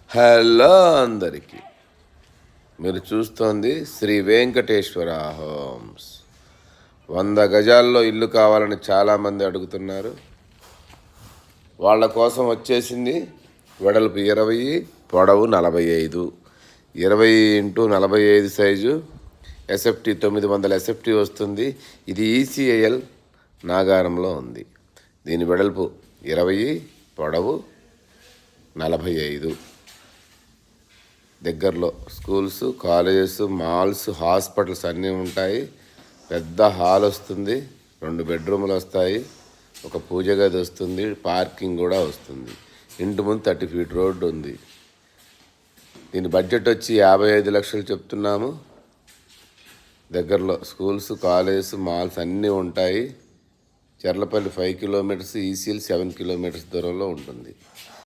Hello అందరికీ, మీరు చూస్తోంది శ్రీ వెంకటేశ్వర హోమ్స్. 100 గజాల్లో ఇల్లు కావాలని చాలామంది అడుగుతున్నారు. వాళ్ళ కోసం వచ్చేసింది వెడల్పు 20, పొడవు 45, 20x45 సైజు ఎస్ఎఫ్టీ 900 ఎస్ఎఫ్టీ వస్తుంది. ఇది ఈసీఐఎల్ నాగారంలో ఉంది. దీని వెడల్పు 20, పొడవు 45. దగ్గరలో స్కూల్స్, కాలేజెస్, మాల్స్, హాస్పిటల్స్ అన్నీ ఉంటాయి. పెద్ద హాల్ వస్తుంది, 2 బెడ్రూములు వస్తాయి, ఒక పూజ గది వస్తుంది, పార్కింగ్ కూడా వస్తుంది. ఇంటి ముందు 30 ఫీట్ రోడ్డు ఉంది. దీని బడ్జెట్ వచ్చి 55 లక్షలు చెప్తున్నాము. దగ్గరలో స్కూల్స్, కాలేజెస్, మాల్స్ అన్నీ ఉంటాయి. చెర్లపల్లి 5 కిలోమీటర్స్, ఈసీఎల్ 7 కిలోమీటర్స్ దూరంలో ఉంటుంది.